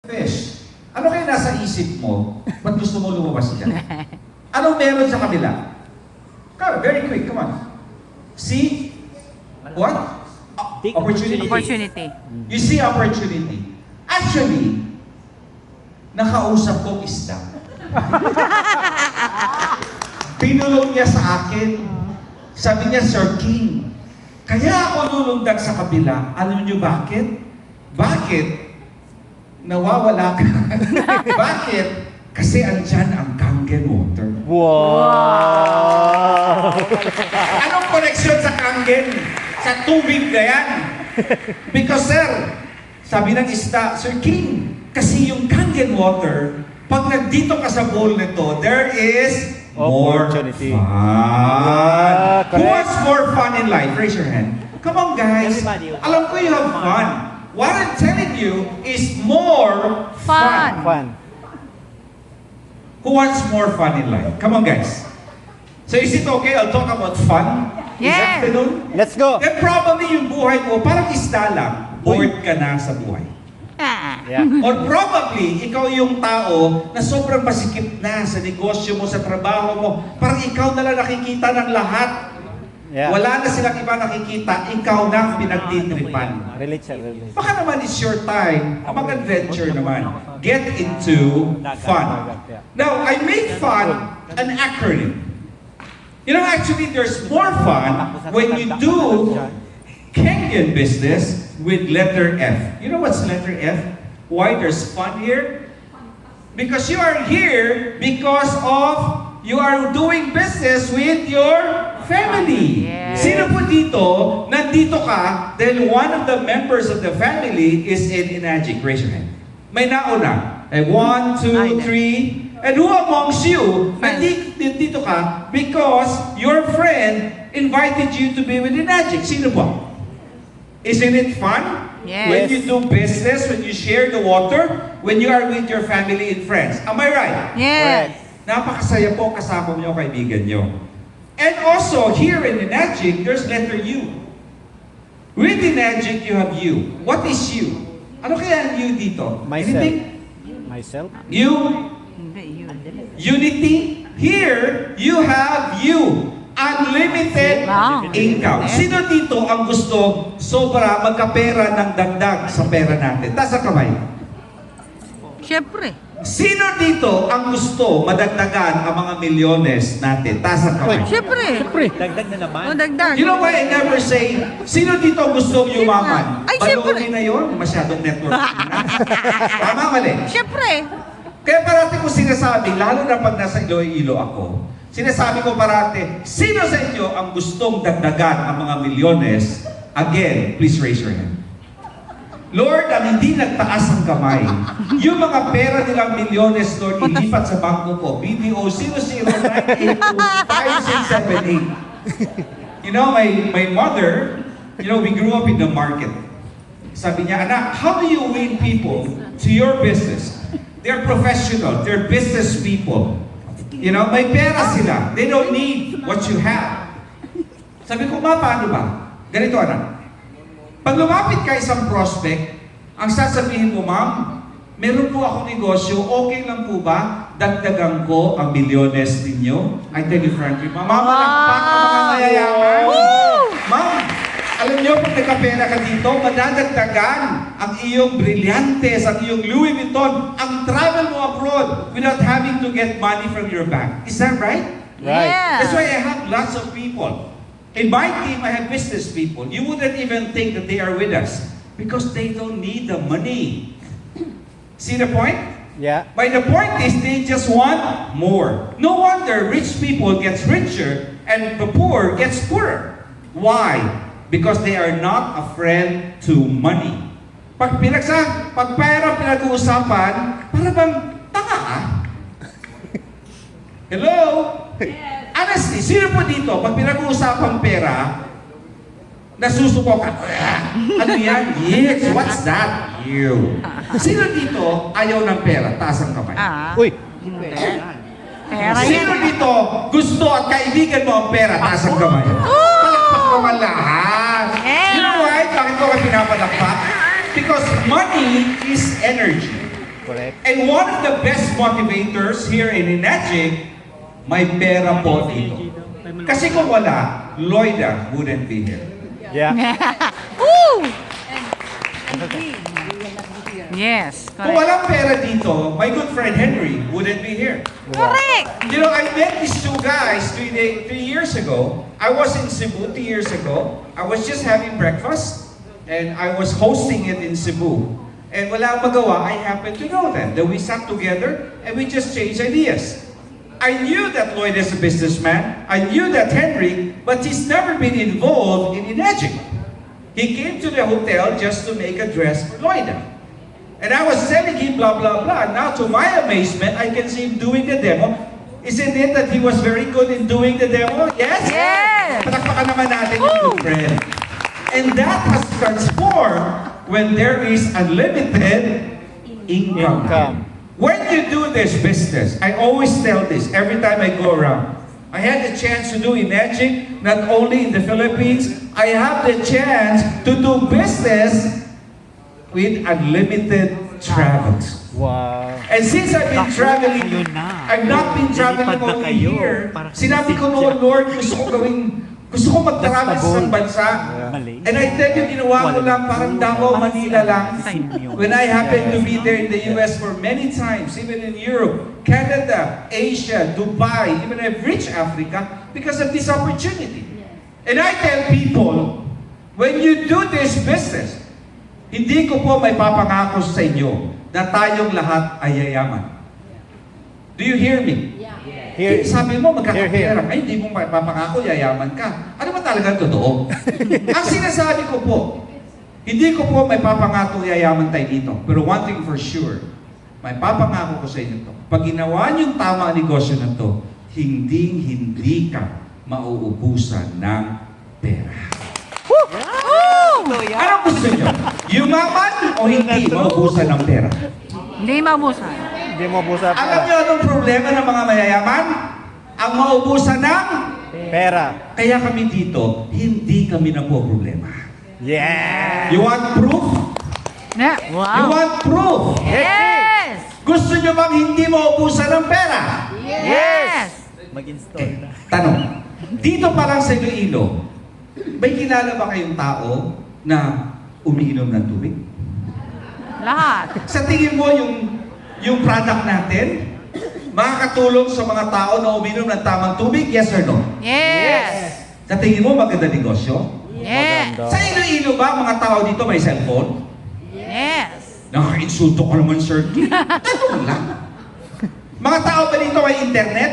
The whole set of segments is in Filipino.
Fish. Ano kaya nasa isip mo? Ba't gusto mo lumabas dyan? Anong meron sa kabila? Come, very quick, come on. See? What? Opportunity. Opportunity. You see opportunity. Actually, nakausap ko isda. Pinulong niya sa akin. Sabi niya, Sir King, kaya ako lulundag sa kabila. Alam niyo bakit? Bakit? Nawawala ka. Bakit? Kasi andyan ang Kangen water. Wow! Anong koneksyon sa Kangen? Sa tubig na yan. Because sir, sabi ng isda, Sir King, kasi yung Kangen water, pag nandito ka sa bowl nito, there is more Opportunity. fun. Who Correct. wants more fun in life? Raise your hand. Come on guys. Everybody. Alam ko you have fun. What I'm telling you is more fun. Fun. Who wants more fun in life? Come on guys. So is it okay I'll talk about fun? This Yes. afternoon? Let's go! Then probably yung buhay mo, parang isda lang, bored ka na sa buhay. Yeah. Or probably, ikaw yung tao na sobrang masikip na sa negosyo mo, sa trabaho mo. Parang ikaw na lang nakikita ng lahat. Yeah. Wala na silang iba nakikita, ikaw na ang pinagtitripan. Relate siya, relate. Baka naman it's your time, mag-adventure naman. Get into fun. Now, I made fun an acronym. You know, actually, there's more fun when you do Kenyan business with letter F. You know what's letter F? Why there's fun here? Because you are here because of you are doing business with your family. Yes. Sino po dito, nandito ka, dahil one of the members of the family is in Enagic. Raise your hand. May nauna. 1, 2, 3. And who amongst you, nandito ka because your friend invited you to be with Enagic? Sino po? Isn't it fun? Yes. When you do business, when you share the water, when you are with your family and friends. Am I right? Yes. Napakasaya po kasama niyo kaibigan niyo. And also, here in Enagic, there's letter U. With Enagic, you have U. What is U? Ano kaya ang U dito? Myself. Anything? Myself? U? Hindi, yun. Unity? Here, you have U. Unlimited Wow. income. Sino dito ang gusto sobra magkapera ng dagdag sa pera natin? Taas ang kamay. Siyempre. Sino dito ang gusto madagdagan ang mga milyones natin? Taas ang kamay. Siyempre. Dagdag na naman. O, dagdag. You know why I never say, sino dito gustong yumaman? Ay, siyempre. Baloney na yun, masyadong network na. Tama, mali. Siyempre. Kaya parati ko sinasabi, lalo na pag nasa Iloilo ako, sinasabi ko parati, sino sa inyo ang gustong dagdagan ang mga milyones? Again, please raise your hand. Lord, ang hindi nagtaas ang kamay, yung mga pera nilang milyones, Lord, ilipat sa bangko ko. BDO 00982578. You know, my mother, you know, we grew up in the market. Sabi niya, anak, how do you win people to your business? They're professional, they're business people. You know, may pera sila. They don't need what you have. Sabi ko, ma, paano ba? Ganito, anak. Pag lumapit ka isang prospect, ang sasabihin mo, ma'am, meron po ako negosyo, okay lang po ba? Dagdagan ko ang milyones ninyo? I tell you frankly, ma'am, malagpak ang mga mayayaman. Ma'am, alam niyo, pag nagkapera ka dito, madadagdagan ang iyong brilyantes, ang iyong Louis Vuitton, ang travel mo abroad without having to get money from your bank. Is that right? Right. Yeah. That's why I have lots of people. In my team, I have business people. You wouldn't even think that they are with us because they don't need the money. See the point? Yeah. But the point is they just want more. No wonder rich people gets richer and the poor gets poorer. Why? Because they are not a friend to money. Pag pera pinag-uusapan, para bang tanga ka? Hello? Honestly, sino po dito, pag pinag-uusapan pera, nasusuko ka, ano yan? Yes, what's that? You. Sino dito ayaw ng pera? Taas ang kamay. Uy! Pera Sino yan. dito gusto at kaibigan mo ang pera? Taas ang kamay. Palakpak naman lahat. Yeah. You know why? Bakit ko kayo pinapalakpak? Because money is energy. Correct. And one of the best motivators here in Enagic, may pera po dito. Kasi kung wala, Lloyda wouldn't be here. Yeah. Woo! Yes, Kung correct. walang pera dito, my good friend Henry wouldn't be here. Correct. You know, I met these two guys 3 years ago. I was in Cebu 2 years ago. I was just having breakfast and I was hosting it in Cebu. And wala magawa, I happened to know them. Then we sat together and we just changed ideas. I knew that Lloyd is a businessman. I knew that Henry, but he's never been involved in Enagic. He came to the hotel just to make a dress for Lloyda. And I was telling him blah, blah, blah. Now, to my amazement, I can see him doing the demo. Isn't it that he was very good in doing the demo? Yes? Yes! Palakpakan naman natin yung good friend. And that has transformed when there is unlimited income. When you do this business, I always tell this every time I go around. I had the chance to do Enagic, not only in the Philippines, I have the chance to do business with unlimited travels. Wow. And since I've been traveling, Ayun na. I've not been traveling Lilipad na only kayo. here. Parang Sinabi ko noon, Lord, gusto ko mag-travel sa isang bansa. Mali. And I tell you, ginawa ko lang parang Davao, Manila lang. When I happened to be there in the US for many times, even in Europe, Canada, Asia, Dubai, even I've reached Africa because of this opportunity. And I tell people, when you do this business, hindi ko po may papangako sa inyo na tayong lahat ay yayaman. Do you hear me? Here. Sabi mo, magkakapera. Here. Ay, hindi mo papangako, yayaman ka. Ano ba talaga totoo? Ang sinasabi ko po, hindi ko po may papangako, yayaman tayo dito. Pero one thing for sure, may papangako ko sa inyo to. Pag ginawa niyo yung tama ang negosyo na to, hindi ka mauubusan ng pera. Anong gusto niyo? Yumaman o hindi maubusan ng pera? Hindi maubusan. Hindi mo busa Alam niyo anong problema ng mga mayayaman? Ang maubusan ng pera. kaya kami dito, hindi kami na po problema. Yeah. You want proof? Yeah. You Wow. want proof? Yes! Gusto niyo bang hindi maubusan ng pera? Yes! Mag-install na. Tanong, dito pa lang sa Iloilo, may kilala ba kayong tao na umiinom ng tubig? Lahat. Sa tingin mo yung product natin, makakatulong sa mga tao na uminom ng tamang tubig? Yes or no? Yes! Sa tingin mo maganda negosyo? Yes! Sa Iloilo ba mga tao dito may cellphone? Yes! Nakaka-insulto ko naman, sir. Tanong lang. Mga tao ba dito may internet?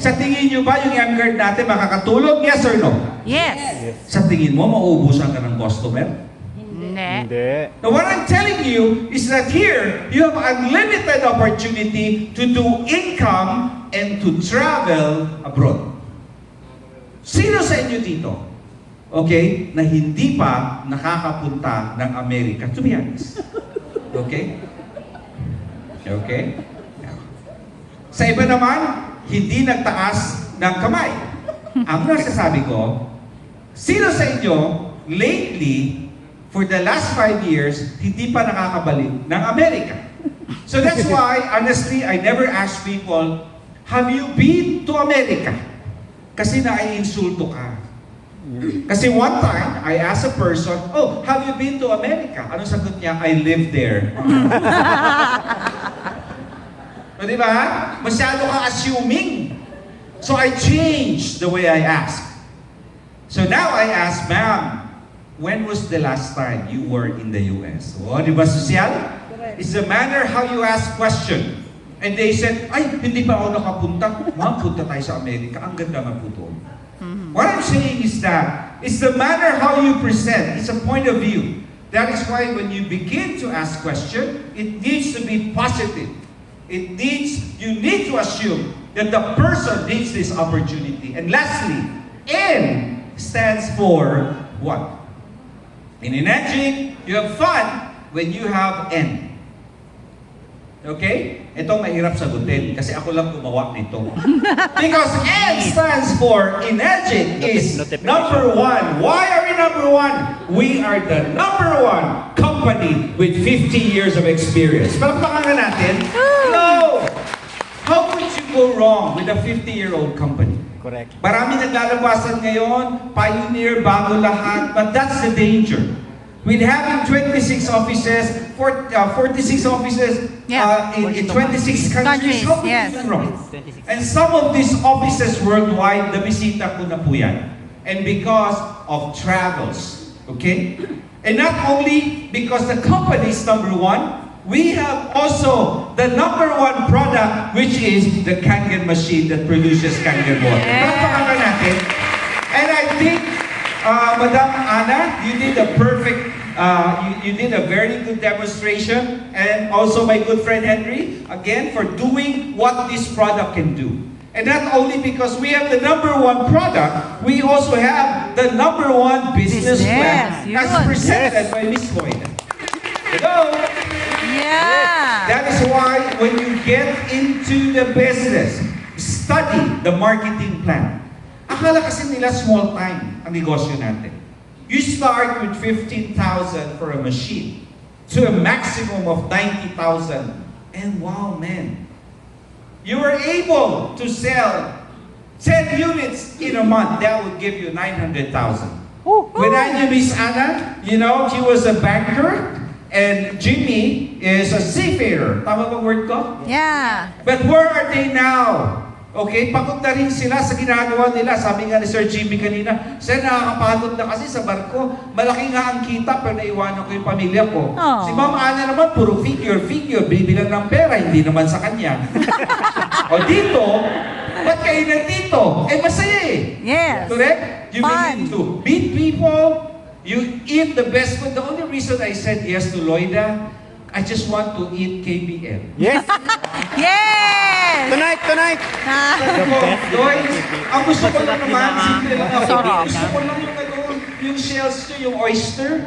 Sa tingin nyo ba yung M-card natin makakatulong? Yes or no? Yes! Sa tingin mo, mauubusan ka ng customer? Hindi. Hindi. Now, what I'm telling you is that here, you have unlimited opportunity to do income and to travel abroad. Sino sa inyo dito, okay, na hindi pa nakakapunta ng Amerika? To be honest. Okay? Okay? Sa iba naman, hindi nagtaas ng kamay. Ang nasasabi ko, sino sa inyo, lately, for the last 5 years, hindi pa nakakabalik ng Amerika? So that's why, honestly, I never ask people, have you been to America? Kasi naiinsulto ka. Kasi one time, I asked a person, oh, have you been to America? Anong sagot niya? I live there. O diba? Masyado ka assuming. So I changed the way I ask. So now I ask, ma'am, when was the last time you were in the US? O, di ba sosyal? It's the manner how you ask question. And they said, ay, hindi pa ako nakapunta. Ma'am, punta tayo sa Amerika. Ang ganda nga po doon. What I'm saying is that it's the manner how you present. It's a point of view. That is why when you begin to ask question, it needs to be positive. You need to assume that the person needs this opportunity. And lastly, N stands for what? In Enagic, you have fun when you have N. Okay? Ito mahirap sagutin kasi ako lang gumawa nito. Because N stands for Energic is Notification. number one. Why are we number one? We are the number one company with 50 years of experience. Palakpakan na natin. No! How could you go wrong with a 50-year-old company? Correct. Marami naglalabasan ngayon, pioneer, bago lahat, but that's the danger. With having 26 offices, 46 offices in 26 countries, how could Yes. you go wrong? And some of these offices worldwide, nabisita ko na po yan. And because of travels, okay? And not only because the company is number one, we have also the number one product, which is the Kangen machine that produces Kangen water. Yeah. Palakpakan natin. And I think, Madam Ana, you did a perfect, you did a very good demonstration. And also my good friend Henry, again, for doing what this product can do. And not only because we have the number one product, we also have the number one business plan Yes, as yun. presented by Miss Boyna. Hello? Yeah. That is why when you get into the business, study the marketing plan. Akala kasi nila small time ang negosyo natin. You start with 15,000 for a machine to a maximum of 90,000. And wow, man, you were able to sell 10 units in a month. That would give you 900,000. When I knew Miss Anna, you know, she was a banker. And Jimmy is a seafarer. Tama bang word ko? Yeah. But where are they now? Okay, pagod na rin sila sa ginagawa nila. Sabi nga ni Sir Jimmy kanina, Sir, nakakapagod na kasi sa barko. Malaki nga ang kita pero naiwanan ko yung pamilya ko. Oh. Si Ma'am Ana naman, puro figure, bibilang ng pera, hindi naman sa kanya. O dito, ba't kayo nandito? Eh masaya eh. Yes. Correct? You Fun. need to meet people. You eat the best food. The only reason I said yes to Loida, I just want to eat KBM. Yes! Yes. Tonight! Ah. Lois, ang gusto ko lang naman, simple lang ako. Sarap. Gusto ko lang yung shells nyo, yung oyster.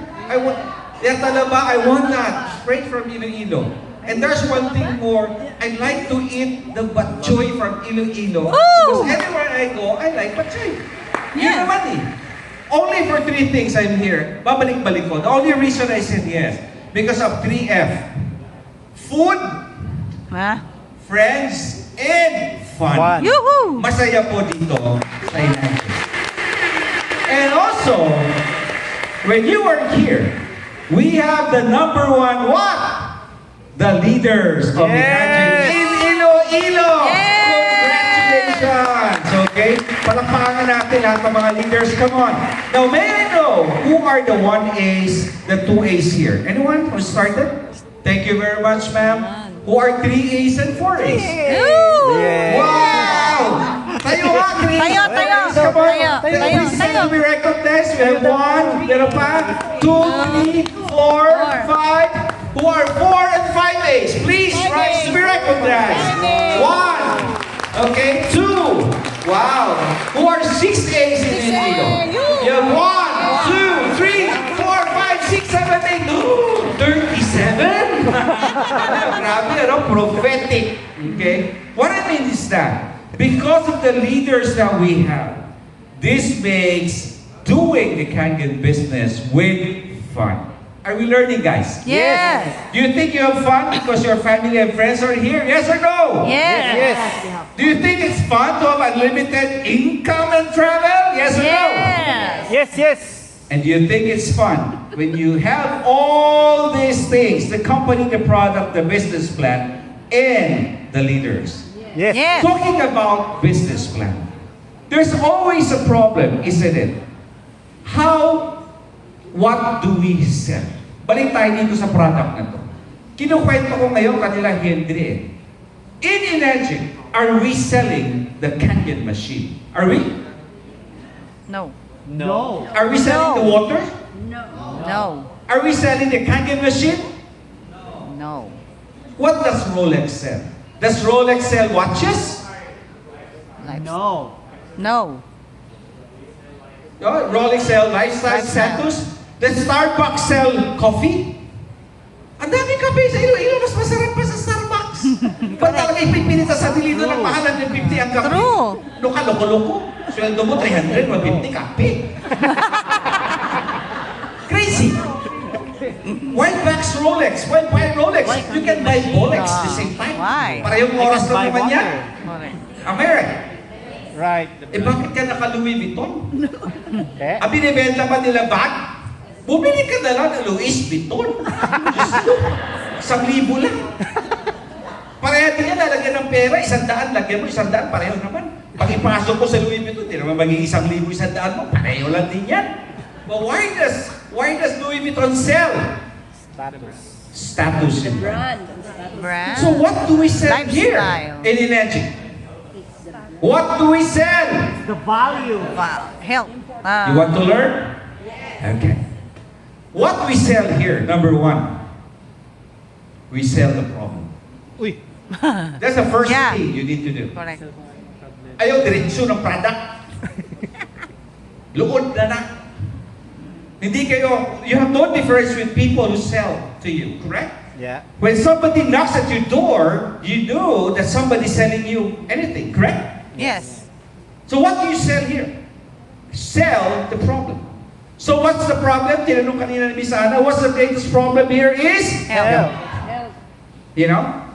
Yan talaba, I want that. Straight from Iloilo. And there's one thing more, I like to eat the batchoy from Iloilo. Because everywhere I go, I like batchoy. Yun Yeah. naman eh. Only for 3 things I'm here. Babalik-balik ko. The only reason I said yes, because of 3F. Food, Ah. friends, and fun. Fun. Yoo-hoo. Masaya po dito sa United. And also, when you are here, we have the number one what? The leaders of United in Iloilo. Yes. Congratulations! Okay? Palakpakan natin lahat ng mga leaders. Come on. Now, may I know who are the 1As, the 2As here? Anyone who started? Thank you very much, ma'am. Who are 3As and 4As? Ooh. Yeah. Wow! Tayo nga, 3As. Tayo. Come on. Tayo. Please stand to be recognized. We have 1, meron pa, 2, 3, 4, 5. Who are 4 and 5As? Please rise to be recognized. 1. Okay, 2. Wow. Who are 6As in Iloilo? You have 1, 2, 3, 4, 5, 6, 7, 8. Ooh, 37? Grabe, ano? Prophetic. Okay? What I mean is that because of the leaders that we have, this makes doing the Kangen business with fun. Are we learning, guys? Yes. Do you think you have fun because your family and friends are here? Yes or no? Yes. Yes! Do you think it's fun to have unlimited income and travel? Yes or no? Yes. Yes! And do you think it's fun when you have all these things, the company, the product, the business plan, and the leaders? Yes! Yes. Talking about business plan, there's always a problem, isn't it? What do we sell? Balik tayo dito sa product na to. Kinukwento ko ngayon kanila Henry eh. In Energic, are we selling the Kangen machine? Are we? No. No! Are we selling the water? No. Are we selling the Kangen machine? No. What does Rolex sell? Does Rolex sell watches? No! No. Rolex sell lifestyle status? Does Starbucks sell coffee? Ang daming kape sa Iloilo, mas masarap pa sa Starbucks. kape. True. No ka, loko-loko. Sweldo mo 300, 150 kape. Crazy. Why wax Rolex? Why buy Rolex? You can buy Rolex at the same time. Why? Parehong oras lang buy naman yan. Correct. America. Right. Eh bakit ka naka Louis Vuitton? Okay. Binibenta pa nila bag? Bumili ka na lang ng Louis Vuitton. Diyos ko, 1,000 lang. Pareho din yan, lalagyan ng pera, 100, lagyan mo 100, pareho naman. Pag ipasok ko sa Louis Vuitton, di naman maging 1,000, 100 mo, pareho lang din yan. But why does Louis Vuitton sell? Status. Status. Brand. So what do we sell here Lifestyle. in Energy? What do we sell? The value. Help. You want to learn? Okay. What we sell here, number one, we sell the problem. Uy. That's the first Yeah. thing you need to do. Correct. Ayaw diretsyo ng product. Luod na na. Hindi kayo, you have no difference with people who sell to you, correct? Yeah. When somebody knocks at your door, you know that somebody's selling you anything, correct? Yes. So what do you sell here? Sell the problem. So what's the problem? Tinanong kanina ni Miss Ana, what's the greatest problem here is? Help. You know?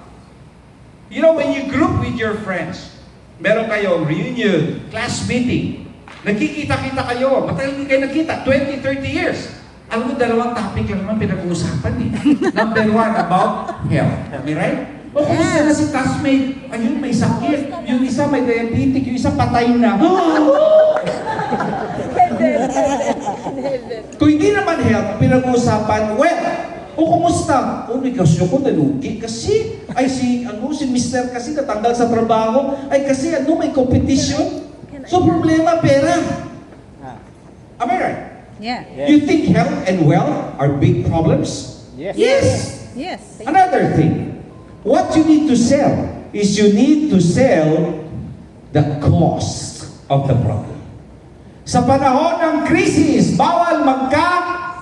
You know, when you group with your friends, meron kayong reunion, class meeting, nagkikita-kita kayo, matagal hindi kayo nagkita, 20, 30 years. Alam mo, dalawang topic lang naman pinag-uusapan eh. Number one, about health. Am I right? O kumusta na si classmate? Ayun, may sakit. Yung isa may diabetic, yung isa patay na. Kung hindi naman health, pinag-uusapan, well, o kumusta? O negosyo ko nalugi kasi, ay si Mr. kasi natanggal sa trabaho, ay kasi may competition. So problema, pera. Am I right? Yeah. You think health and wealth are big problems? Yes. Yes. Yes. Another thing, what you need to sell is you need to sell the cost of the problem. Sa panahon ng krisis, bawal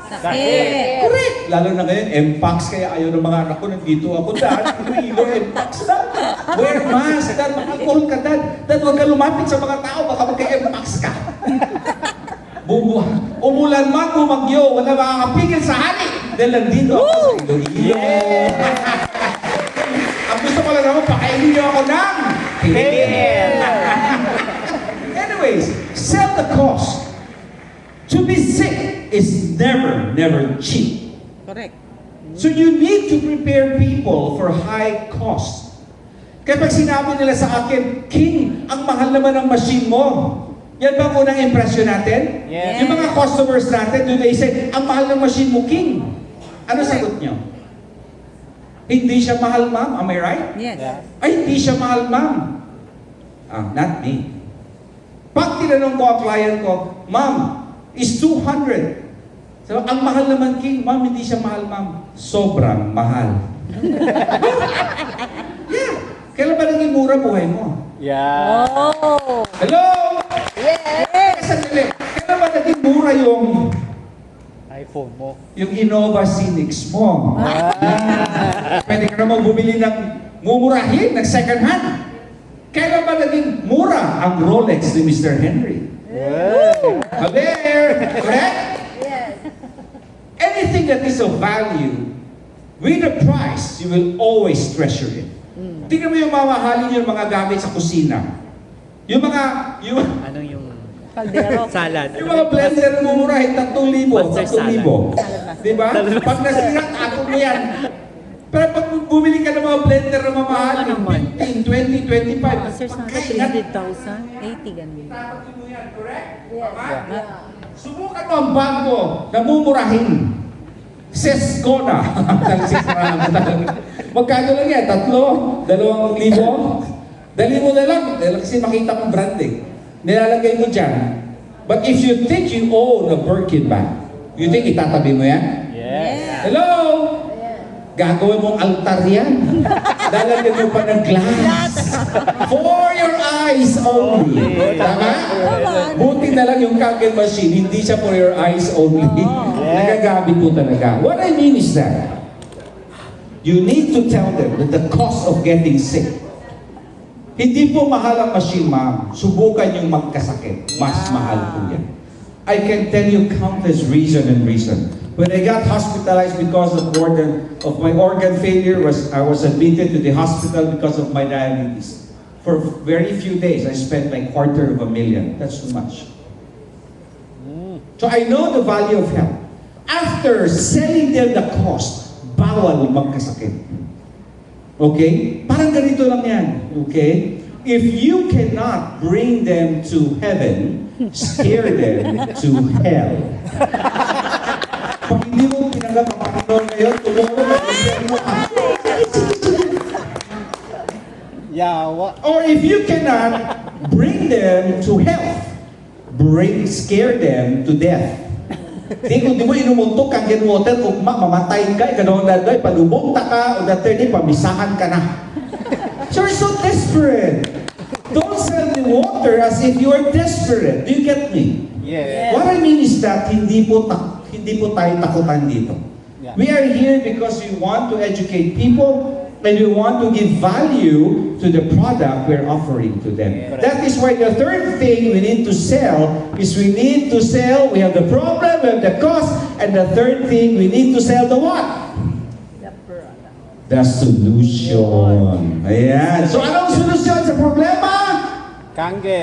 Sakit. Correct! Lalo na ngayon, MPAX, kaya ayaw ng mga anak ko, nandito ako, dad, Iloilo, MPAX na. Wear mask, dad, mag-alcohol ka, dad, huwag ka lumapit sa mga tao, baka magka-MPAX ka. Umulan man, bumagyo, wala makakapigil sa hari. Dahil nandito ako sa Iloilo. Ang gusto ko lang naman, pakainin niyo ako ng Anyways, sell the cost. To be sick is never cheap. Correct. So you need to prepare people for high cost. Kaya pag sinabi nila sa akin, King, ang mahal naman ng machine mo. Yan ba ang unang impression natin? Yes. Yung mga customers natin, do they say, ang mahal ng machine mo, King? Ano sagot niyo? Hindi siya mahal, ma'am. Am I right? Yes. Yeah. Ay, hindi siya mahal, ma'am. Not me. Pag tinanong ko ang client ko, ma'am, is 200. So, ang mahal naman, King, ma'am, hindi siya mahal, ma'am. Sobrang mahal. Yeah. Kailan ba naging mura buhay mo? Yeah. Oh. Hello? Yes. Sandali. Kailan ba naging mura yung iPhone mo. Innova Scenics mo? Pwede ka naman bumili ng mumurahin, ng second hand. Kailan ba naging mura ang Rolex ni Mr. Henry? There! Correct? Yes. Anything that is of value, with a price, you will always treasure it. Tingnan mo yung mamahalin yung mga gamit sa kusina. Yung Ano yung Kaldero. salad? yung mga blender mo murahin, 3,000, Master 3,000. Diba? Pag nasira, ako mo yan. Pero pag bumili ka ng mga blender na mamahal, 15, 20, 25. Sir, sa pagkainan, 300,000, 80 ganun. tatakot mo yan, correct? Yes. Tama? Subukan mo ang bag mo na mumurahin. Sescona. Magkano lang yan? 3? 2,000? 2,000 na lang. Dahil kasi makita kong branding. Nilalagay mo dyan. But if you think you own a Birkin bag, you think itatabi mo yan? Yes. Hello? Gagawin mong altar yan. Lalagyan mo pa ng glass. For your eyes only. Tama? Buti na lang yung Kangen machine, hindi siya for your eyes only. Nagagamit po talaga. What I mean is that you need to tell them that the cost of getting sick Hindi po mahal ang machine, ma'am. Subukan yung magkasakit. Mas mahal po yan. I can tell you countless reason. When I got hospitalized because of my organ failure, I was admitted to the hospital because of my diabetes. For very few days, I spent like $250,000. That's too much. So I know the value of health. After selling them the cost, bawal magkasakit. Okay? Parang ganito lang yan. Okay? If you cannot bring them to heaven, scare them to hell. Pag hindi mo pinanggap ang Panginoon ngayon, tumulong na mo ka. Yawa. Or if you cannot bring them to health, scare them to death. Di mo inumuntok kang water, ugma, mamatay ka, ganoon na doy, palubong ta ka, o that third day, pamisahan ka na. So you're so desperate. Don't sell the water as if you are desperate. Do you get me? Yes. What I mean is that hindi po tayo takutan dito. Yeah. We are here because we want to educate people and we want to give value to the product we're offering to them. Yeah. That is why the third thing we need to sell is we have the problem, we have the cost, and the third thing we need to sell the what? The solution. Ayan. So anong solusyon sa problema? Kange.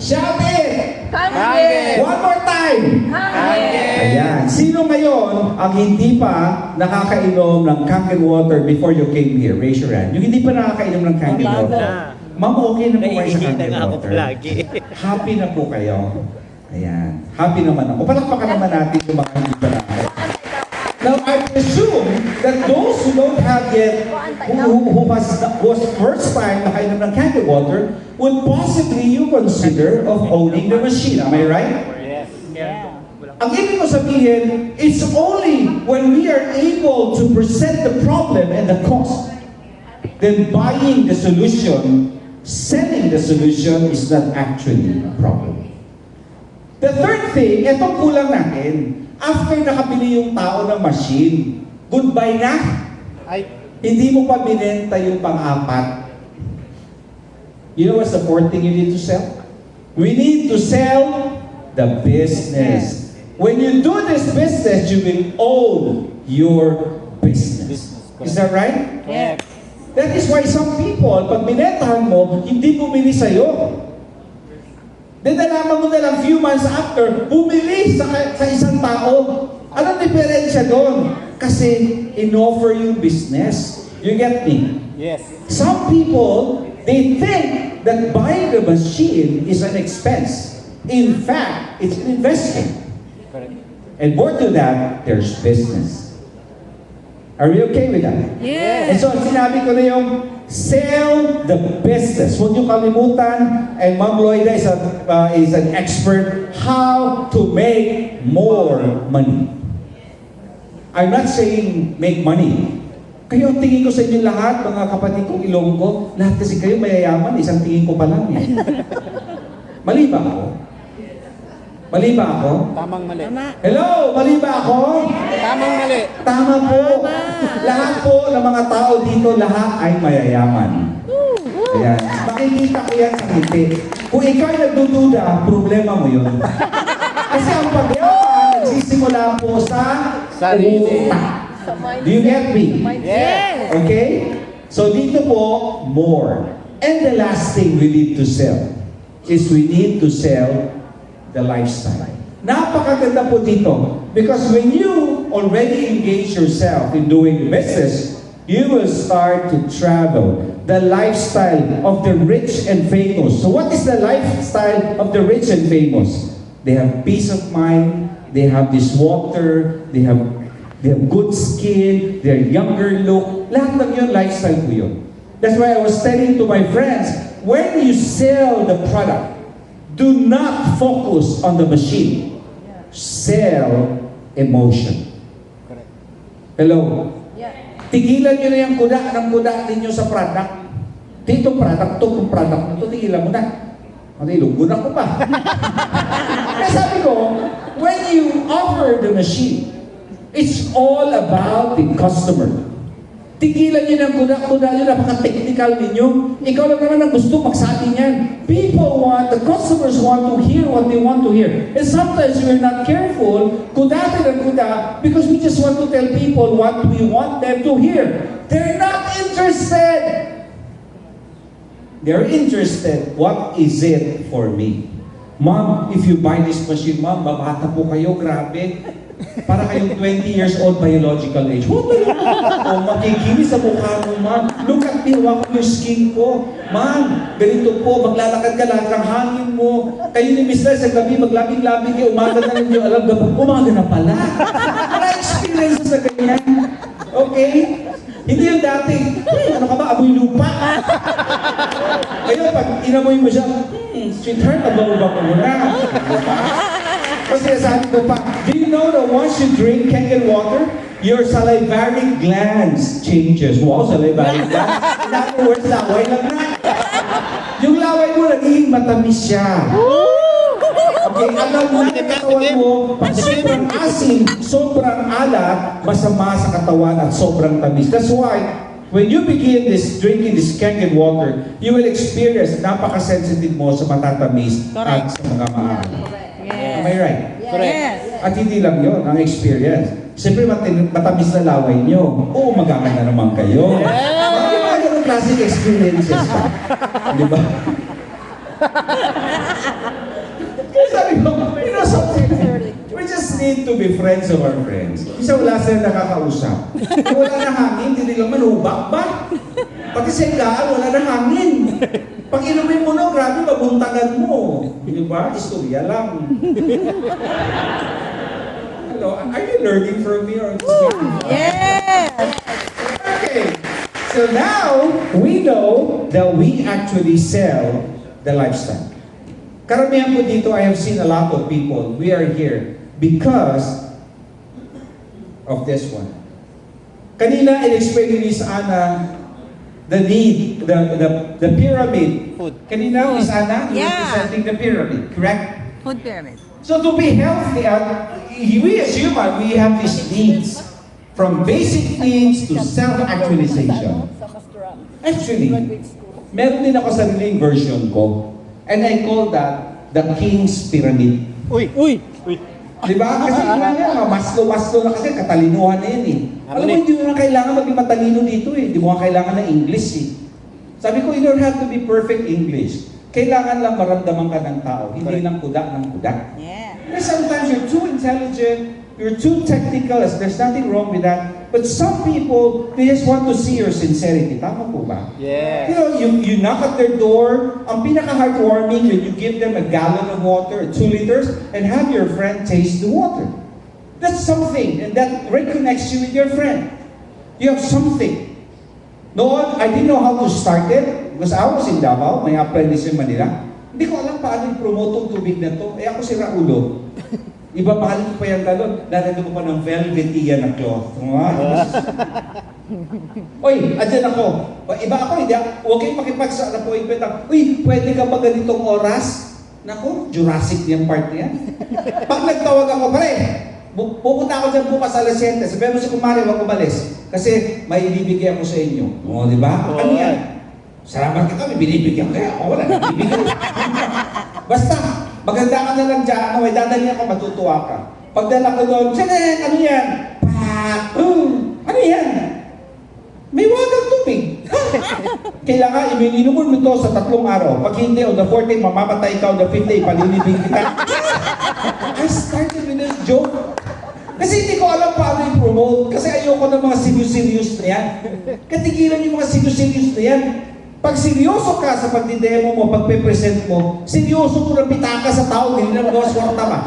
Shout it! Kange. One more time! Ayan. Sino ngayon ang hindi pa nakakainom ng Kangen water before you came here? Raise your hand. Yung hindi pa nakakainom ng Kangen Bago. water. Ma'am, okay na po kayo sa Naiihi na Kangen nga ako water. lagi. Happy na po kayo. Ayan. Happy naman ako. Palakpakan naman natin yung mga hindi pa nakakainom. Now, I presume that those who don't have yet, who was first time nakainom ng Kangen water, would possibly you consider of owning the machine. Am I right? Yes. Ang ibig ko sabihin, it's only when we are able to present the problem and the cost, then buying the solution, selling the solution is not actually a problem. The third thing, etong kulang natin, after nakabili yung tao ng machine, goodbye na. Ay, Hindi mo pa binenta yung pang-apat. You know what's the fourth thing you need to sell? We need to sell the business. When you do this business, you will own your business. Is that right? Yes. That is why some people, pag binentahan mo, hindi bumili sa'yo. Then nalaman mo na lang few months after, bumili sa isang tao. Anong diferensya doon? Kasi in-offer yung business. You get me? yes. Some people, they think that buying the machine is an expense. In fact, it's an investment. Correct. And more to that, there's business. Are we okay with that? And Yes. so, sinabi ko na yung sell the business. Huwag niyo kalimutan, and Ma'am Loida is an expert how to make more money. I'm not saying make money. Kayo, ang tingin ko sa inyo lahat, mga kapatid kong Ilonggo, lahat kasi kayo mayayaman, isang tingin ko pa lang eh. Mali ba ako? Mali ba ako? Tamang mali. Tama. Hello, mali ba ako? Tamang mali. Tama po. Lahat po ng mga tao dito, lahat ay mayayaman. Ayan. Makikita ko yan sa ngiti. Kung ikaw ay nagdududa, problema mo yun. Kasi ang pagyaman, nagsisimula po sa Sarili. utak. Do you get me? Yes. Okay? So dito po, more. And the last thing we need to sell is we need to sell the lifestyle. Napakaganda po dito. Because when you already engage yourself in doing business, you will start to travel. The lifestyle of the rich and famous. So what is the lifestyle of the rich and famous? They have peace of mind, they have this water, they have good skin, their younger look. Lahat ng yun, lifestyle po yun. That's why I was telling to my friends, when you sell the product, do not focus on the machine. Sell emotion. Correct. Hello? Tigilan nyo na yung kuda ninyo sa product. Dito product, itong product na ito, tigilan mo na. Lunggo na ko pa. Kaya sabi ko, when you offer the machine, it's all about the customer. Tigilan niyo ng kuda-kuda niyo, napaka-technical ninyo. Ikaw lang naman ang gusto magsabi niyan. The customers want to hear what they want to hear. And sometimes we're not careful, kudatin ang kuda, because we just want to tell people what we want them to hear. They're not interested. They're interested, what is it for me? Mom, if you buy this machine, Mom, babata po kayo, grabe. Para kayong 20 years old biological age. Oh, makikinis sa mukha mo, Ma'am. Look at me, wako yung skin ko. Ma'am, ganito po, maglalakad ka lahat ng hangin mo. Kayo ni Mr. sa gabi, maglabing-labing kayo, umaga na rin yung alam, umaga na pala. Na-experience sa ganyan. Okay? Hindi yung dati, ano ka ba, amoy lupa. Ngayon, pag inamoy mo siya, sweetheart, amoy ba ko muna? Kasi sabi ko pa, do you know that once you drink Kangen water, your salivary glands changes? Wow, salivary glands. In other words, laway lang na. Yung laway mo, nagiging matamis siya. Okay, alam na ng katawan mo, pag sobrang asin, sobrang alat, masama sa katawan at sobrang tamis. That's why, when you begin drinking this Kangen water, you will experience napaka-sensitive mo sa matatamis at sa mga maalat. Am I right? Yes. At hindi lang yun, ang experience. Siyempre, matamis na laway nyo. Oo, magaganda naman kayo. Bakit mga ganun classic experiences pa? Di ba? Kaya sabi ko, you know something? We just need to be friends of our friends. Isa wala silang nakakausap. Kung wala na hangin, hindi nila manubak ba? Pati sa higaan, wala na hangin. Pag inumin mo na, grabe, mabuntagan mo. Di ba? Istorya lang. Hello, are you learning from me or Yes. Okay. So now, we know that we actually sell the lifestyle. Karamihan po dito, I have seen a lot of people. We are here because of this one. Kanina, in-explain ni Miss Ana the need, the pyramid. Food. Kanina, Miss Ana, you Yeah. representing the pyramid, correct? Food pyramid. So to be healthy, we as human, we have these needs. From basic needs to self-actualization. Actually, meron din ako sariling version ko. And I call that the King's Pyramid. Uy! Uy! Uy! Diba? Kasi Maslow na kasi katalinuhan na yan eh. Alam mo, hindi mo na kailangan maging matalino dito eh. Hindi mo na kailangan ng English eh. Sabi ko, you don't have to be perfect English. Kailangan lang maramdaman ka ng tao, hindi lang kuda ng kuda. Yeah. Because sometimes you're too intelligent, you're too technical, there's nothing wrong with that. But some people, they just want to see your sincerity. Tama po ba? Yes. You know, you knock at their door, ang pinaka-heartwarming when you give them a gallon of water, 2 liters, and have your friend taste the water. That's something, and that reconnects you with your friend. You have something. Noon, I didn't know how to start it, because I was in Davao, may apprentice in Manila. Hindi ko alam paano i-promote ang tubig na to. Eh ako si Raulo. Iba pahalin ko pa yung galon, lalagyan ko pa ng velvet iyan na cloth. Oy, andyan ako. Iba ako, hindi ako. Huwag kayong makipagsa na po. Uy, pwede ka ba ganitong oras? Naku, Jurassic yung part niya. Pag nagtawag ako, pare, pupunta ako dyan bukas alas 7. Sabihin mo si Kumari, huwag umalis. Kasi may ibibigay ako sa inyo. O, di ba? Ano yan? Salamat ka kami, binibigyan kaya ako, wala na binibigyan. Basta, maganda ka na lang dyan, may dadali ako, matutuwa ka. Pagdala ko doon, Janet, ano yan? Ano yan? May wagang tubig. Kailangan imiinumun mo ito sa 3 araw. Pag hindi, on the 14th, mamamatay ka, on the 5th day, palilibing kita. I started with this joke. Kasi hindi ko alam paano i-promote. Kasi ayoko ng mga serious na yan. Katigilan yung mga serious na yan. Pag seryoso ka sa pagdidemo mo, pagpe-present mo, seryoso mo na pitaka sa tao, hindi na magawa swarta ba?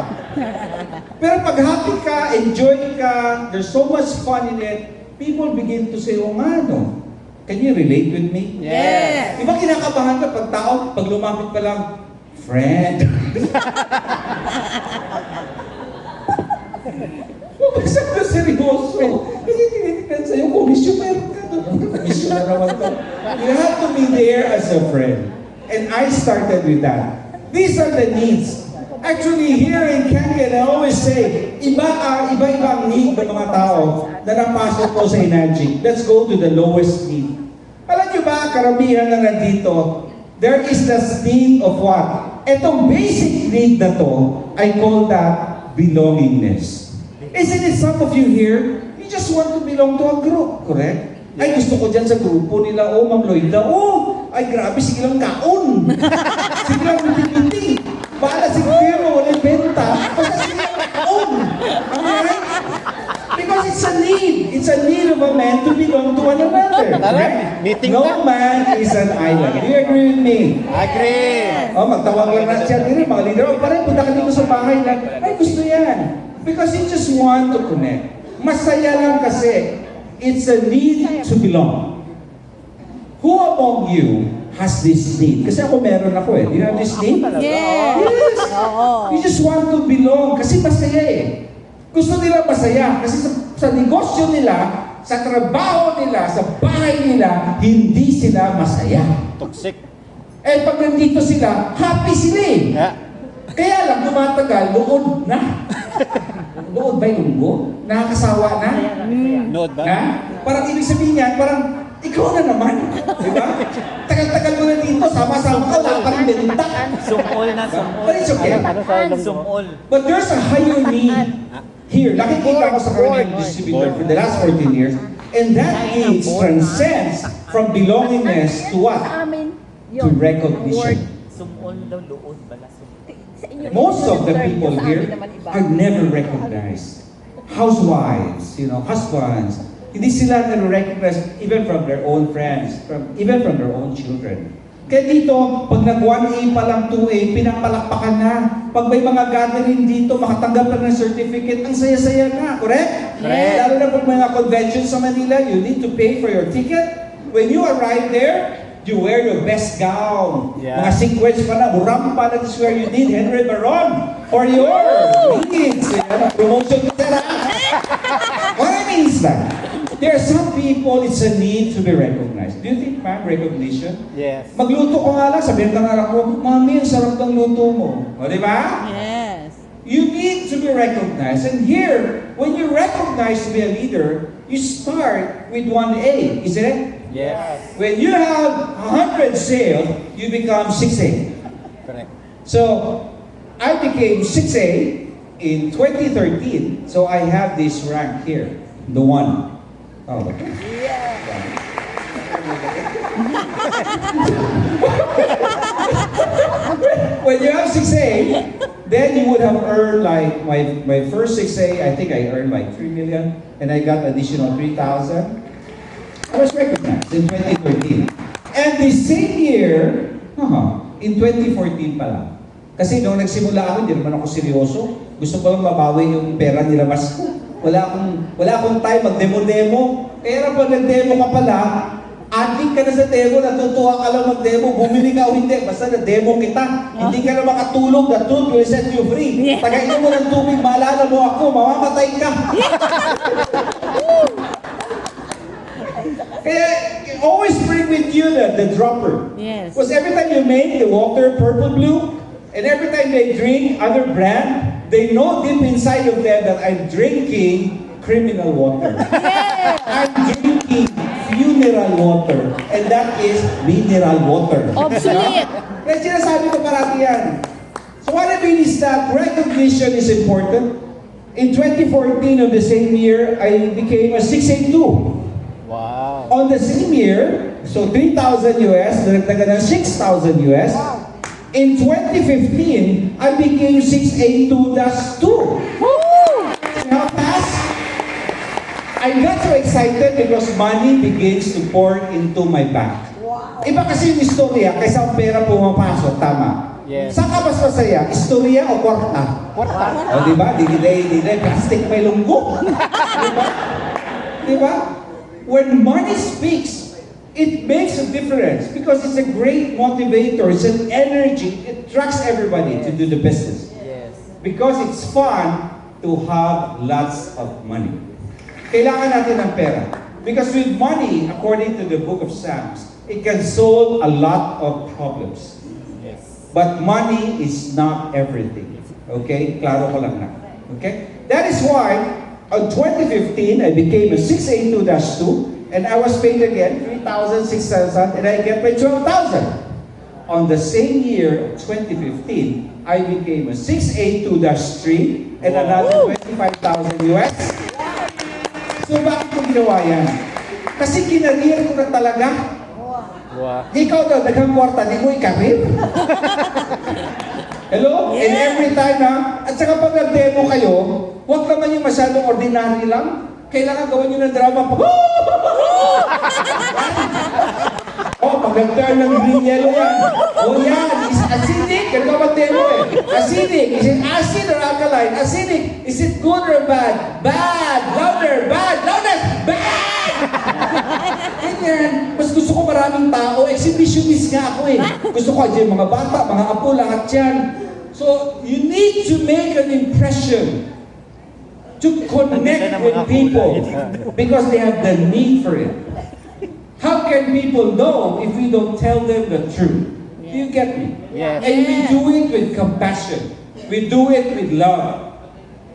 Pero pag happy ka, enjoy ka, there's so much fun in it, people begin to say, oh nga, no? Can you relate with me? Yes. Diba kinakabahan ka pag tao, pag lumapit pa lang, friend. Pagsak na seryoso. Kasi tinitignan sa'yo, komisyoner ka. Komisyoner naman to. You have to be there as a friend. And I started with that. These are the needs. Actually, here in Kangen, I always say, Iba-iba ang need ng mga tao na napasok po sa Enagic. Let's go to the lowest need. Alam niyo ba, karamihan na nandito, there is this need of what? Etong basic need na to, I call that belongingness. Isn't it some of you here, you just want to belong to a group, correct? Ay, gusto ko dyan sa grupo nila, Ma'am Lloyda, ay grabe, sige lang kaon. Sige lang hindi-hindi. Bahala si Kuya, walang benta. Basta sige lang kaon. Alright? Because it's a need. It's a need of a man to belong to one another. Right? Meeting No na. man is an island. Do you agree with me? Agree. Magtawag lang na siya din, mga leader. Parang punta ka dito sa bahay na, ay gusto yan. Because you just want to connect. Masaya lang kasi. It's a need to belong. Who among you has this need? Kasi ako meron ako eh. Do you have this need? Yes. Yes. Oo. You just want to belong kasi masaya eh. Gusto nila masaya kasi sa negosyo nila, sa trabaho nila, sa bahay nila, hindi sila masaya. Toxic. Eh pag nandito sila, happy sila eh. Yeah. Kaya lang tumatagal, luod na. Luod ba yung lunggo? Nakakasawa na? Nood ba? Ha? Parang ibig sabihin niyan, parang ikaw na naman. Di ba? Tagal-tagal mo na dito, sama-sama ka, wala pa rin benta. Sumol na sumol. But it's okay. Ano sa alam mo? Sumol. But there's a higher need here. Nakikita ko sa kanilang distributor for the last 14 years. And that need transcends from belongingness to what? To recognition. Sumol daw luod bala sumol. Most of the people here are never recognized. Housewives, husbands. Hindi sila na-recognize even from their own friends, even from their own children. Kaya dito, pag nag-1A pa lang 2A, pinapalakpakan na. Pag may mga gathering dito, makatanggap ka ng certificate, ang saya-saya na, correct? Correct. Lalo na pag mga convention sa Manila, you need to pay for your ticket. When you arrive there, you wear your best gown. Yeah. Mga sequence pa na, burampa, that is where you need Henry Baron for your needs. Promotion ko sila. What I mean is that, there are some people, it's a need to be recognized. Do you think, ma'am, recognition? Yes. Magluto ko nga lang, sabihin ka nga ako, Mami, ang sarap ng luto mo. O, di ba? Yes. You need to be recognized. And here, when you're recognized to be a leader, you start with 1A, isn't it? Yes. When you have 100 sales, you become 6A. Correct. So, I became 6A in 2013. So, I have this rank here, the 1. Oh, okay. When you have 6A, then you would have earned like my first 6A, I think I earned like 3 million, and I got additional 3,000. I was recognized in 2013. And the same year, in 2014 pa lang. Kasi nung nagsimula ako, hindi naman ako seryoso. Gusto ko lang mabawi yung pera nilabas ko. Wala akong time mag-demo-demo. Kaya pag nag-demo ka pala, addict ka na sa demo, natutuwa ka lang mag-demo, bumili ka o hindi, basta na-demo kita. Hindi ka na makatulog, the truth will set you free. Tagayin mo ng tubig, maalala mo ako, mamamatay ka. Kaya, always bring with you the dropper. Yes. Because every time you make the water purple blue, and every time they drink other brand, they know deep inside of them that I'm drinking criminal water. I'm drinking funeral water. And that is mineral water. Obsolete. Kaya sinasabi ko parati yan. So what I mean is that recognition is important. In 2014 of the same year, I became a 682. Wow. On the same year, so 3,000 US, nagdagan ng 6,000 US. In 2015, I became 682-2. How fast? I got so excited because money begins to pour into my bank. Iba kasi yung istorya kaysa ang pera pumapasok, tama? Yes. Saan ka mas masaya? Istorya o kwarta? Kwarta. O diba? Dinilay, plastic may lunggo. Diba? Diba? When money speaks, it makes a difference because it's a great motivator. It's an energy. It attracts everybody to do the business. Yes. Because it's fun to have lots of money. Kailangan natin ng pera. Because with money, according to the book of Psalms, it can solve a lot of problems. Yes. But money is not everything. Okay? Klaro ko lang na. Okay? That is why, on 2015, I became a 682-2, and I was paid again 3,000, 6,000, and I get paid 12,000. On the same year, 2015, I became a 682-3, and another 25,000 US. So bakit ko ginawa yan? Kasi kinarier ko na talaga. Wow. Ikaw daw, daghang kwarta, di mo ikarir. Hello? And every time na, at saka pag nag-demo kayo, huwag naman yung masyadong ordinary lang. Kailangan gawin nyo ng drama. Oh, pag nag-turn ng green yellow yan. Oh yan, is acidic. Ganun ka mag-demo eh. Acidic. Is it acid or alkaline? Acidic. Is it good or bad? Bad. Louder. Bad. Loudest. Bad. Ganyan. Mas gusto ko maraming tao. Exhibitionist nga ako eh. Gusto ko dyan mga bata, mga apo, lahat yan. So, you need to make an impression to connect with people because they have the need for it. How can people know if we don't tell them the truth? Do you get me? Yes. And we do it with compassion. We do it with love.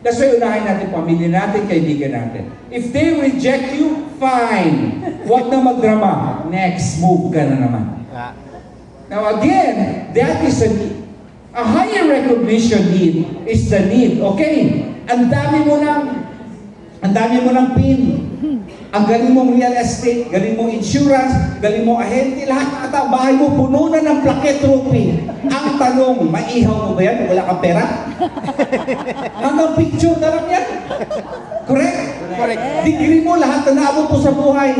That's why unahin natin pamilya natin, kaibigan natin. If they reject you, fine. Huwag na magdrama. Next, move ka na naman. Now again, that is a need. A higher recognition need is the need. Okay, ang dami mo ng PIN. Ang galing mong real estate, galing mong insurance, galing mong ahente, lahat ng tao, bahay mo, puno na ng plaque trophy. Ang tanong, maihaw mo ba yan? Wala kang pera? Hanggang picture na lang yan. Correct? Correct. Degree mo, lahat na naabot mo sa buhay.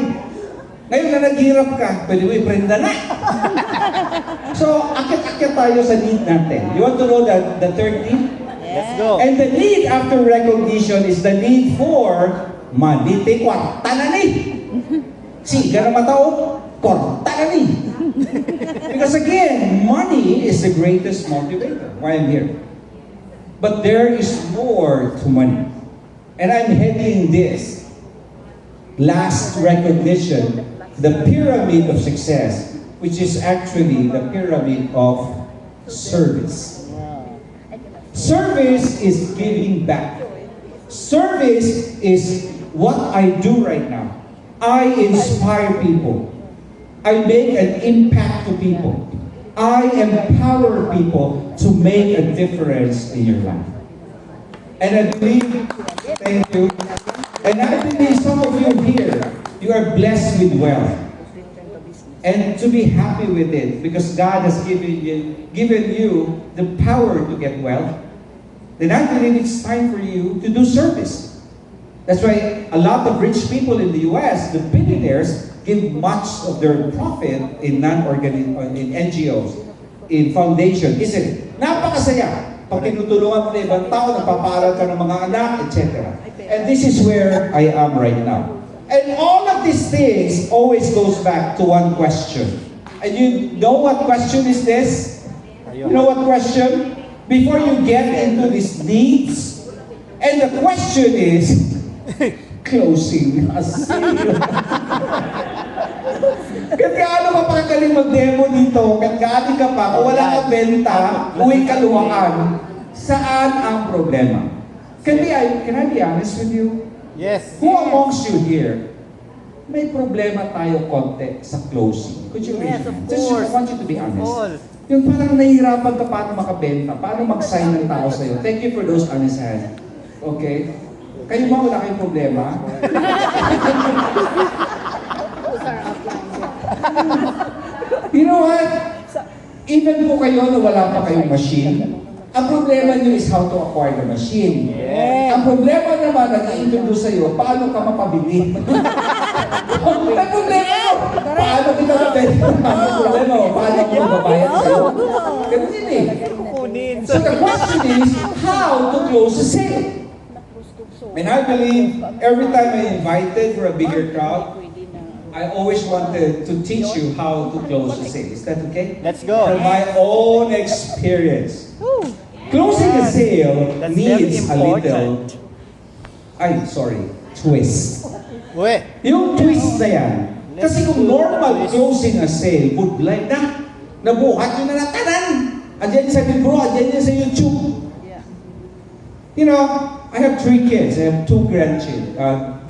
Ngayon na naghirap ka, pwede mo i-prenda na. So, akit-akit tayo sa need natin. You want to know the third need? Let's go. And the need after recognition is the need for money. Take kwarta na ni. Siga na matao, kwarta na ni. Because again, money is the greatest motivator. Why I'm here. But there is more to money. And I'm heading this last recognition, the pyramid of success, which is actually the pyramid of service. Service is giving back. Service is what I do right now. I inspire people. I make an impact to people. I empower people to make a difference in your life. And I believe, thank you, and I believe some of you here, you are blessed with wealth. And to be happy with it, because God has given you the power to get wealth, then I believe it's time for you to do service. That's why a lot of rich people in the US, the billionaires, give much of their profit in in NGOs, in foundation, isn't it? Napakasaya. Pag tinutulungan mo na ibang tao, nagpapaaral ka ng mga anak, etc. And this is where I am right now. And all of these things always goes back to one question. And you know what question is this? You know what question? Before you get into these needs, and the question is, closing a sale. Kahit gaano ka pa kagaling mag-demo dito, kahit gaano ka pa, kung wala kang benta, uwi kaluwaan, saan ang problema? Can I be honest with you? Yes. Who amongst you here, may problema tayo konti sa closing? Could you raise Yes, your of hand? Just course. want you to be honest. All. Yung parang nahihirapan ka paano makabenta, paano mag-sign ng tao sa'yo. Thank you for those honest hands. Okay? Kayo ba wala kayong problema? You know what? Even po kayo na wala pa kayong machine, ang problema nyo is how to acquire the machine. Ang problema naman na i-introduce sa'yo, paano ka mapabili? Ang problema mo! Paano kita mabenta? Ang problema mo, paano ako mababayad sa'yo? Ganun din eh. So the question is, how to close a sale? And I believe every time I invited for a bigger crowd, I always wanted to teach you how to close a sale. Is that okay? Let's go. From my own experience. Closing a sale That's very needs a little, important. twist. Uy. Yung twist na yan, kasi kung normal closing a sale, budlay na, nabuhat nyo na natanan. Andyan sa libro, andyan sa YouTube. You know, I have 3 kids. I have 2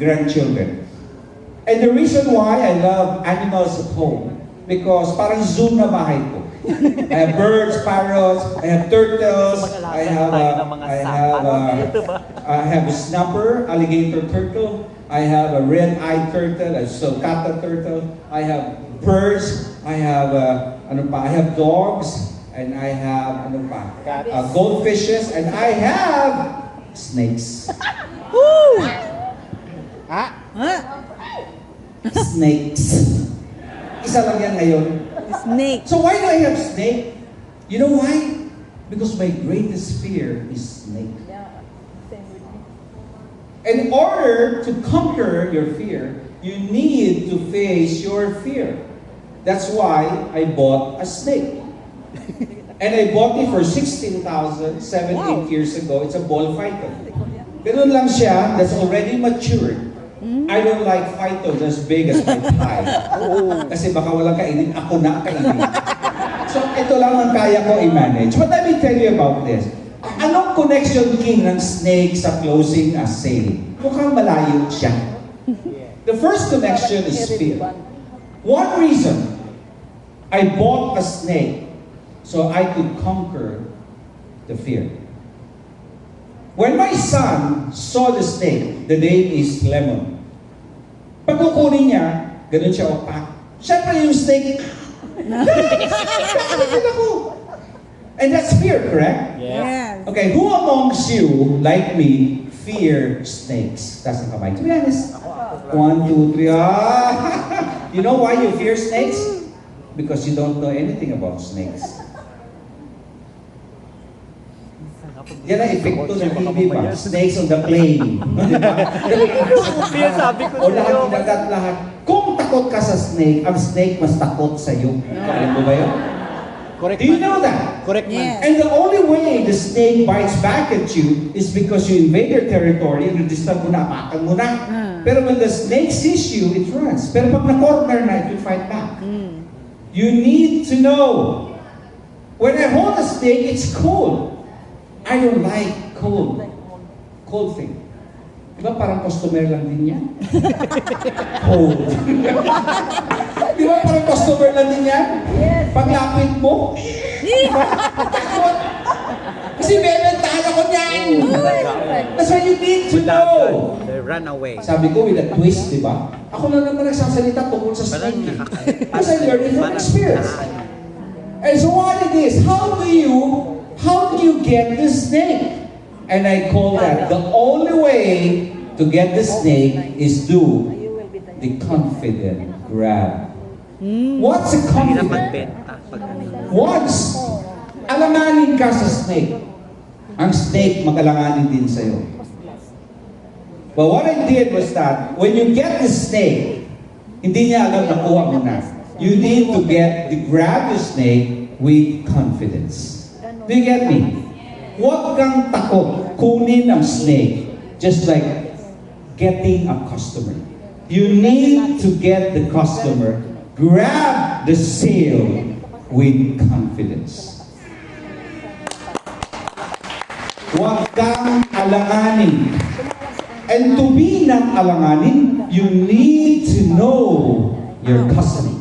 grandchildren. And the reason why I love animals at home, because parang zoo na bahay ko. I have birds, parrots, I have turtles, I have a snapper, alligator turtle, I have a red-eyed turtle, a sulcata turtle, I have birds, I have I have dogs, and I have goldfishes, and I have snakes. Ah, Huh? Snakes. Isa lang yan ngayon. Snake. So why do I have snake? You know why? Because my greatest fear is snake. In order to conquer your fear, you need to face your fear. That's why I bought a snake. And I bought it for 16,000 8 years ago. It's a ball python. Ganun lang siya, that's already matured. I don't like pythons as big as my thigh. Kasi baka walang kainin, ako na kainin. So ito lang ang kaya ko i-manage. But let me tell you about this. Anong connection, King, ng snake sa closing a sale? Mukhang malayo siya. The first connection is fear. One reason I bought a snake so I could conquer the fear. When my son saw the snake, the name is Lemon. Pag kukunin niya, ganun siya opak. Siyempre yung snake, and that's fear, correct? Yes. Okay, who amongst you, like me, fear snakes? Taas ang kamay. To be honest. 1, 2, 3. You know why you fear snakes? Because you don't know anything about snakes. Yan ang epekto ng TV ba? Snakes on the plane. Diba? sabi ko O lahat, kinagat lahat. Kung takot ka sa snake, ang snake mas takot sa iyo. Alam mo ba yun? correct Do you man. know that? Correct man. Yes. And the only way the snake bites back at you is because you invade their territory, disturb mo na, apakan mo na. Pero when the snake sees you, it runs. Pero pag na-corner na, it will fight back. You need to know. When I hold a snake, it's cold. I don't like cold thing. Diba parang customer lang din yan? Cold. Diba parang customer lang din yan? Paglapit mo, takot. Kasi bebentahan ako niyan. That's why you need to know. They run away. Sabi ko with a twist, di ba? Ako na naman nagsasalita tungkol sa snake. Because I learned it from experience. And so what it is, how do you get the snake? And I call that the only way to get the snake is do the confident grab. What's a Hirap confident? magbenta. Once alanganin ka sa snake, ang snake mag-alanganin din sa'yo. But what I did was that when you get the snake, hindi niya agad nakuha mo na. You need to grab the snake with confidence. Do you get me? Huwag kang takot kunin ang snake, just like getting a customer. You need to get the customer, grab the sale with confidence. Huwag kang alanganin. And to be not alanganin, you need to know your customer.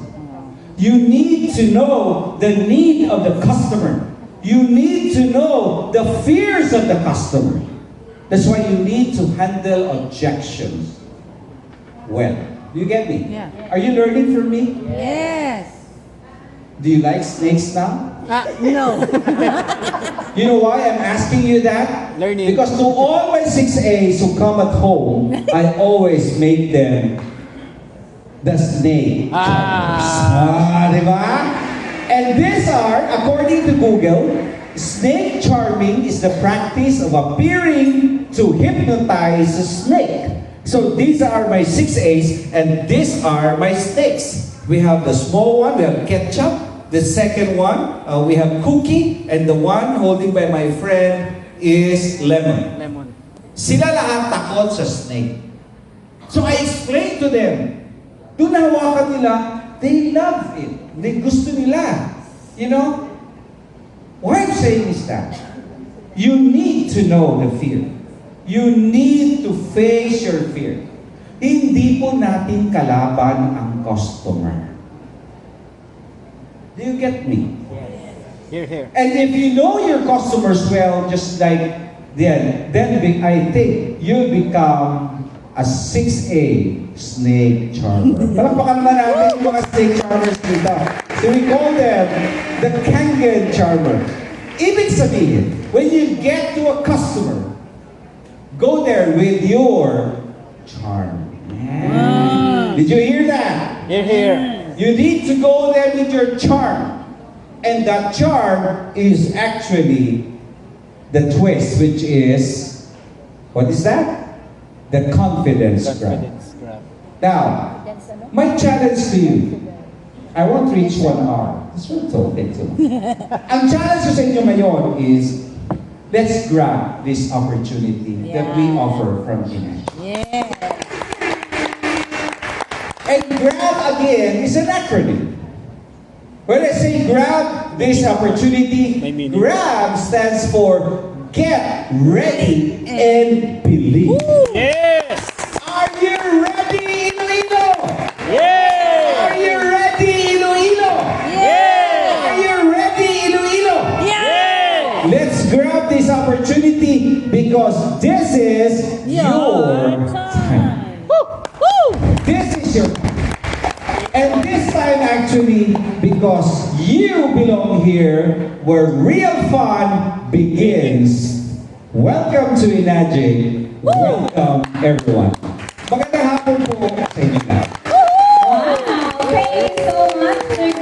You need to know the need of the customer. You need to know the fears of the customer. That's why you need to handle objections well. Do you get me? Yeah. Are you learning from me? Yes. Do you like snakes now? No. You know why I'm asking you that? Learning. Because to all my 6As who come at home, I always make them the snake. Diba? And these are, according to Google, snake charming is the practice of appearing to hypnotize a snake. So these are my 6As, and these are my snakes. We have the small one, we have ketchup. The second one, we have cookie, and the one holding by my friend is lemon. Lemon. Sila lahat takot sa snake. So I explained to them, doon nahawakan nila, they love it. They gusto nila. You know? Why I'm saying is that you need to know the fear. You need to face your fear. Hindi po natin kalaban ang customer. Do you get me? Here, here. And if you know your customers well, just like I think you become a 6A snake charmer. Palakpakan naman natin yung mga snake charmers dito. So we call them the Kangen charmer. Ibig sabihin, when you get to a customer, go there with your charm. Did you hear that? Here, here. You need to go there with your charm. And that charm is actually the twist, which is, what is that? The confidence grab. Confidence grab. Now, my challenge to you, I won't reach 1 hour. This will take too long. Ang challenge ko sa inyo ngayon is, let's grab this opportunity that we offer from Inay. Yes. And grab again is an acronym. When I say grab this opportunity, May meaning. grab stands for get ready and believe. Yes! Are you ready, Iloilo? Yeah! Are you ready, Iloilo? Yeah! Are you ready, Iloilo? Yeah! Let's grab this opportunity because this is your time. This is your time. And this time actually, because you belong here where real fun begins. Welcome to Inagic. Welcome everyone. Magandang hapon po sa inyo lahat. Wow! Thank you so much, Sir